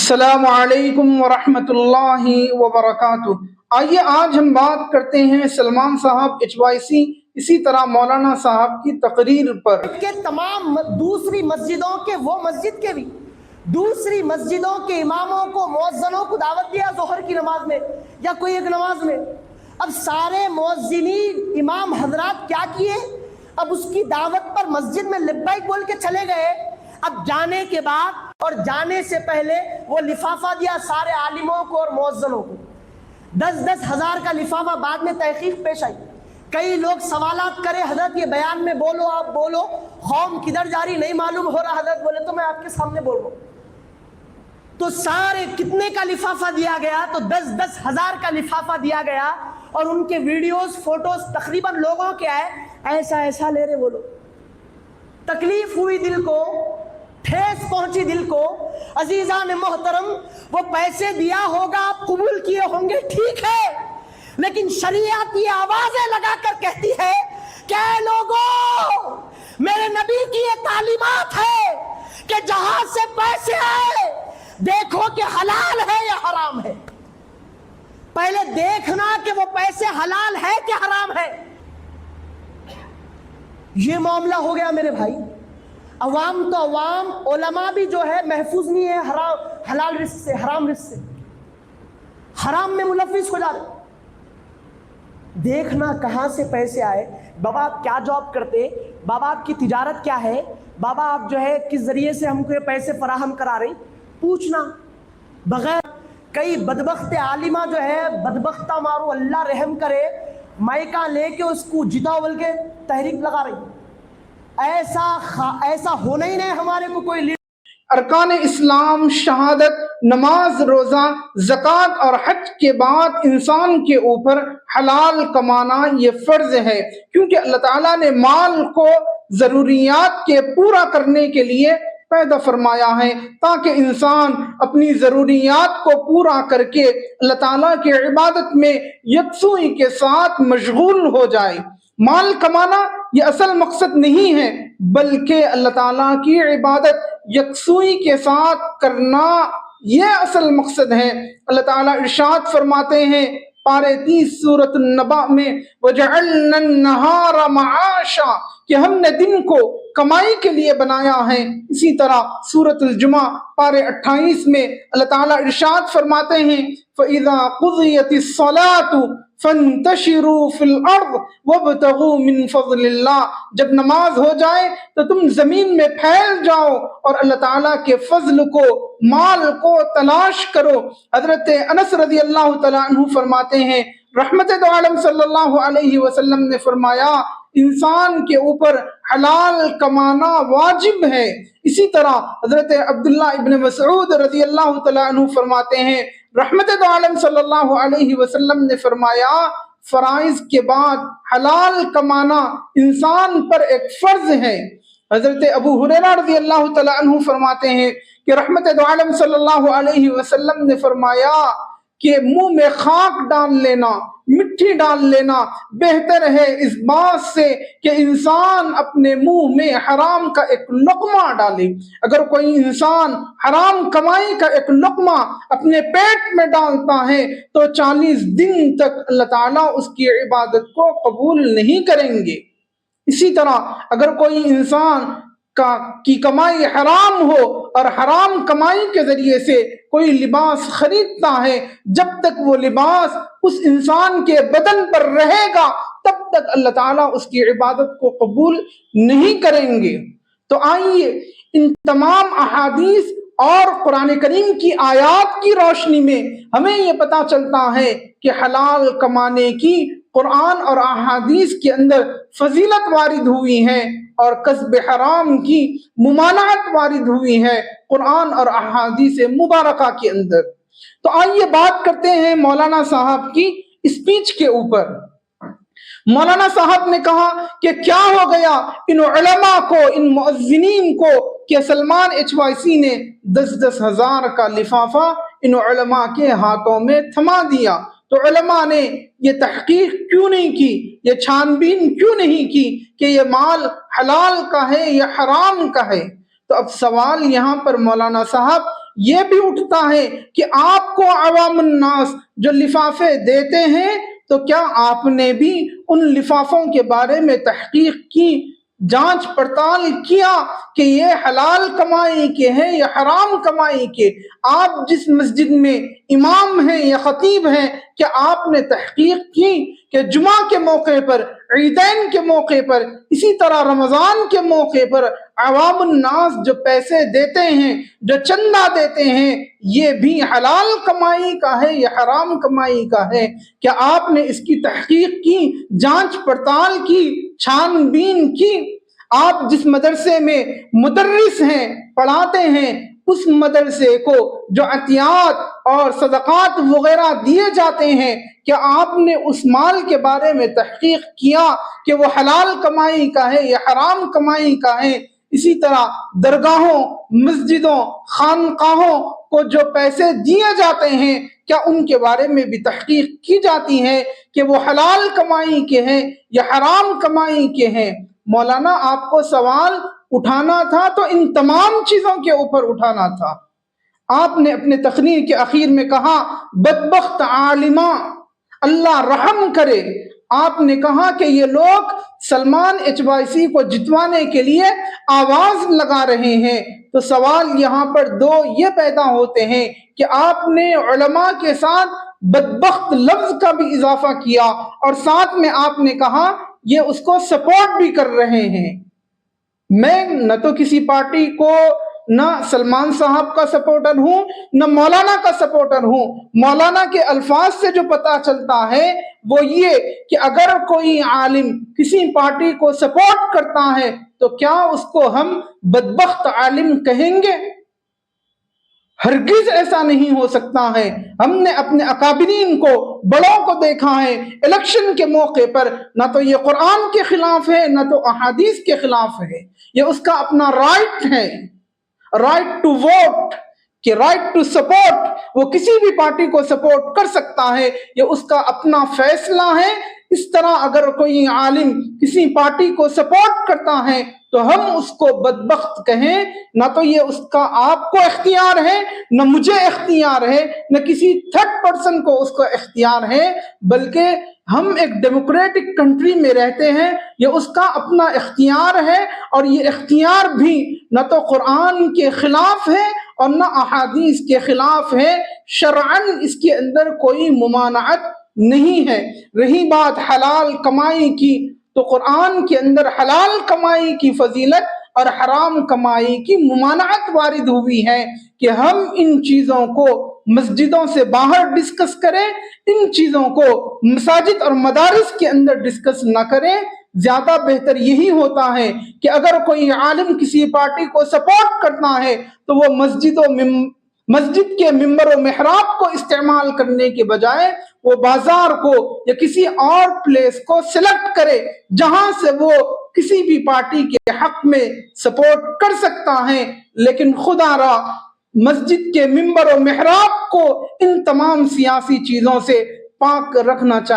السلام علیکم ورحمۃ اللہ وبرکاتہ۔ آئیے آج ہم بات کرتے ہیں سلمان صاحب HYC اسی طرح مولانا صاحب کی تقریر پر کہ تمام دوسری مسجدوں کے وہ مسجد کے بھی دوسری مسجدوں کے اماموں کو مؤذنوں کو دعوت دیا ظہر کی نماز میں یا کوئی ایک نماز میں۔ اب سارے مؤذنین امام حضرات کیا کیے؟ اب اس کی دعوت پر مسجد میں لبیک بول کے چلے گئے۔ اب جانے کے بعد اور جانے سے پہلے وہ لفافہ دیا سارے عالموں کو اور مؤذنوں کو، 10-10 ہزار کا لفافہ۔ بعد میں تحقیق پیش آئی، کئی لوگ سوالات کرے حضرت یہ بیان میں بولو، آپ بولو، قوم کدھر جا رہی نہیں معلوم ہو رہا۔ حضرت بولے تو میں آپ کے سامنے بول رہا ہوں۔ تو سارے کتنے کا لفافہ دیا گیا؟ تو 10-10 ہزار کا لفافہ دیا گیا، اور ان کے ویڈیوز فوٹوز تقریباً لوگوں کے آئے، ایسا ایسا لے رہے وہ لوگ۔ تکلیف ہوئی دل کو، ٹھیس پہنچی دل کو۔ عزیزان محترم، وہ پیسے دیا ہوگا، آپ قبول کیے ہوں گے، ٹھیک ہے، لیکن شریعت یہ آوازیں لگا کر کہتی ہے کہ اے لوگوں، میرے نبی کی یہ تعلیمات ہے کہ جہاں سے پیسے آئے دیکھو کہ حلال ہے یا حرام ہے۔ پہلے دیکھنا کہ وہ پیسے حلال ہے کہ حرام ہے۔ یہ معاملہ ہو گیا میرے بھائی۔ عوام تو عوام، علماء بھی جو ہے محفوظ نہیں ہے حلال رزق سے، حرام رزق سے، حرام میں ملوث ہو جا رہے۔ دیکھنا کہاں سے پیسے آئے، بابا آپ کیا جاب کرتے، بابا آپ کی تجارت کیا ہے، بابا آپ جو ہے کس ذریعے سے ہم کو یہ پیسے فراہم کرا رہی، پوچھنا بغیر۔ کئی بدبخت عالمہ جو ہے، بدبختہ مارو اللہ رحم کرے، مائکہ لے کے اس کو جتاؤ بول کے تحریک لگا رہی۔ ایسا ہونا ہی نہیں ہمارے کو کوئی ارکان اسلام، شہادت، نماز، روزہ، زکوٰۃ اور حج کے بعد انسان کے اوپر حلال کمانا یہ فرض ہے، کیونکہ اللہ تعالیٰ نے مال کو ضروریات کے پورا کرنے کے لیے پیدا فرمایا ہے، تاکہ انسان اپنی ضروریات کو پورا کر کے اللہ تعالیٰ کی عبادت میں یکسوئی کے ساتھ مشغول ہو جائے۔ مال کمانا یہ اصل مقصد نہیں ہے، بلکہ اللہ تعالیٰ کی عبادت یکسوئی کے ساتھ کرنا یہ اصل مقصد ہے۔ اللہ تعالیٰ ارشاد فرماتے ہیں پارے 30 سورۃ النبأ میں، وَجَعَلْنَا النَّهَارَ مَعَاشًا، کہ ہم نے دن کو کمائی کے لیے بنایا ہے۔ اسی طرح سورۃ الجمعہ پارے 28 میں اللہ تعالیٰ ارشاد فرماتے ہیں فَإِذَا قُضِيَتِ الصَّلَاةُ فَانْتَشِرُوا فِي الْأَرْضِ وَابْتَغُوا مِنْ فَضْلِ اللَّهِ، جب نماز ہو جائے تو تم زمین میں پھیل جاؤ اور اللہ تعالیٰ کے فضل کو، مال کو تلاش کرو۔ حضرت انس رضی اللہ تعالیٰ عنہ فرماتے ہیں، رحمت دو عالم صلی اللہ علیہ وسلم نے فرمایا انسان کے اوپر حلال کمانا واجب ہے۔ اسی طرح حضرت عبداللہ ابن مسعود رضی اللہ تعالیٰ عنہ فرماتے ہیں، رحمت دو عالم صلی اللہ علیہ وسلم نے فرمایا فرائض کے بعد حلال کمانا انسان پر ایک فرض ہے۔ حضرت ابو ہریرہ رضی اللہ تعالیٰ عنہ فرماتے ہیں کہ رحمت دو عالم صلی اللہ علیہ وسلم نے فرمایا کہ منہ میں خاک ڈال لینا، مٹی ڈال لینا بہتر ہے اس بات سے کہ انسان اپنے منہ میں حرام کا ایک لقمہ ڈالے۔ اگر کوئی انسان حرام کمائی کا ایک لقمہ اپنے پیٹ میں ڈالتا ہے تو 40 دن تک اللہ تعالیٰ اس کی عبادت کو قبول نہیں کریں گے۔ اسی طرح اگر کوئی انسان کی کمائی حرام ہو اور حرام کمائی کے ذریعے سے کوئی لباس خریدتا ہے، جب تک وہ لباس اس انسان کے بدن پر رہے گا تب تک اللہ تعالیٰ اس کی عبادت کو قبول نہیں کریں گے۔ تو آئیے ان تمام احادیث اور قرآن کریم کی آیات کی روشنی میں ہمیں یہ پتہ چلتا ہے کہ حلال کمانے کی قرآن اور احادیث کے اندر فضیلت وارد ہوئی ہے اور کسب حرام کی ممانعت وارد ہوئی ہے قرآن اور احادیث مبارکہ کے اندر۔ تو آئیے بات کرتے ہیں مولانا صاحب کی اسپیچ کے اوپر۔ مولانا صاحب نے کہا کہ کیا ہو گیا ان علماء کو، ان مؤذنین کو کہ سلمان HYC نے 10-10 ہزار کا لفافہ ان علماء کے ہاتھوں میں تھما دیا۔ تو علماء نے یہ تحقیق کیوں نہیں کی، یہ چھان بین کیوں نہیں کی کہ یہ مال حلال کا ہے یا حرام کا ہے؟ تو اب سوال یہاں پر مولانا صاحب یہ بھی اٹھتا ہے کہ آپ کو عوام الناس جو لفافے دیتے ہیں تو کیا آپ نے بھی ان لفافوں کے بارے میں تحقیق کی، جانچ پڑتال کیا کہ یہ حلال کمائی کے ہیں یا حرام کمائی کے؟ آپ جس مسجد میں امام ہیں یا خطیب ہیں، کیا آپ نے تحقیق کی کہ جمعہ کے موقع پر، عیدین کے موقع پر، اسی طرح رمضان کے موقع پر عوام الناس جو پیسے دیتے ہیں، جو چندہ دیتے ہیں، یہ بھی حلال کمائی کا ہے یا حرام کمائی کا ہے؟ کیا آپ نے اس کی تحقیق کی، جانچ پڑتال کی، چھان بین کی؟ آپ جس مدرسے میں مدرس ہیں، پڑھاتے ہیں، اس مدرسے کو جو عطیات اور صدقات وغیرہ دیے جاتے ہیں، کیا آپ نے اس مال کے بارے میں تحقیق کیا کہ وہ حلال کمائی کا ہے یا حرام کمائی کا ہے؟ اسی طرح درگاہوں، مسجدوں، خانقاہوں کو جو پیسے دیے جاتے ہیں، کیا ان کے بارے میں بھی تحقیق کی جاتی ہے کہ وہ حلال کمائی کے ہیں یا حرام کمائی کے ہیں؟ مولانا آپ کو سوال اٹھانا تھا تو ان تمام چیزوں کے اوپر اٹھانا تھا۔ آپ نے اپنے تقریر کے اخیر میں کہا بدبخت عالمہ، اللہ رحم کرے۔ آپ نے کہا کہ یہ لوگ سلمان HYC کو جتوانے کے لیے آواز لگا رہے ہیں۔ تو سوال یہاں پر دو یہ پیدا ہوتے ہیں کہ آپ نے علماء کے ساتھ بدبخت لفظ کا بھی اضافہ کیا اور ساتھ میں آپ نے کہا یہ اس کو سپورٹ بھی کر رہے ہیں۔ میں نہ تو کسی پارٹی کو، نہ سلمان صاحب کا سپورٹر ہوں، نہ مولانا کا سپورٹر ہوں۔ مولانا کے الفاظ سے جو پتہ چلتا ہے وہ یہ کہ اگر کوئی عالم کسی پارٹی کو سپورٹ کرتا ہے تو کیا اس کو ہم بدبخت عالم کہیں گے؟ ہرگز ایسا نہیں ہو سکتا ہے۔ ہم نے اپنے اکابرین کو، بڑوں کو دیکھا ہے الیکشن کے موقع پر، نہ تو یہ قرآن کے خلاف ہے نہ تو احادیث کے خلاف ہے، یہ اس کا اپنا رائٹ ہے، رائٹ ٹو ووٹ، کہ رائٹ ٹو سپورٹ۔ وہ کسی بھی پارٹی کو سپورٹ کر سکتا ہے، یہ اس کا اپنا فیصلہ ہے۔ اس طرح اگر کوئی عالم کسی پارٹی کو سپورٹ کرتا ہے تو ہم اس کو بدبخت کہیں، نہ تو یہ اس کا آپ کو اختیار ہے، نہ مجھے اختیار ہے، نہ کسی تھرڈ پرسن کو اس کو اختیار ہے، بلکہ ہم ایک ڈیموکریٹک کنٹری میں رہتے ہیں، یہ اس کا اپنا اختیار ہے، اور یہ اختیار بھی نہ تو قرآن کے خلاف ہے اور نہ احادیث کے خلاف ہے۔ شرعاً اس کے اندر کوئی ممانعت نہیں ہے۔ رہی بات حلال کمائی کی، تو قرآن کے اندر حلال کمائی کی فضیلت اور حرام کمائی کی ممانعت وارد ہوئی ہے کہ ہم ان چیزوں کو مسجدوں سے باہر ڈسکس کریں، ان چیزوں کو مساجد اور مدارس کے اندر ڈسکس نہ کریں۔ زیادہ بہتر یہی ہوتا ہے کہ اگر کوئی عالم کسی پارٹی کو سپورٹ کرتا ہے تو وہ مسجد کے ممبر و محراب کو استعمال کرنے کے بجائے وہ بازار کو یا کسی اور پلیس کو سلیکٹ کرے جہاں سے وہ کسی بھی پارٹی کے حق میں سپورٹ کر سکتا ہے، لیکن خدا را مسجد کے ممبر و محراب کو ان تمام سیاسی چیزوں سے پاک رکھنا چاہیے۔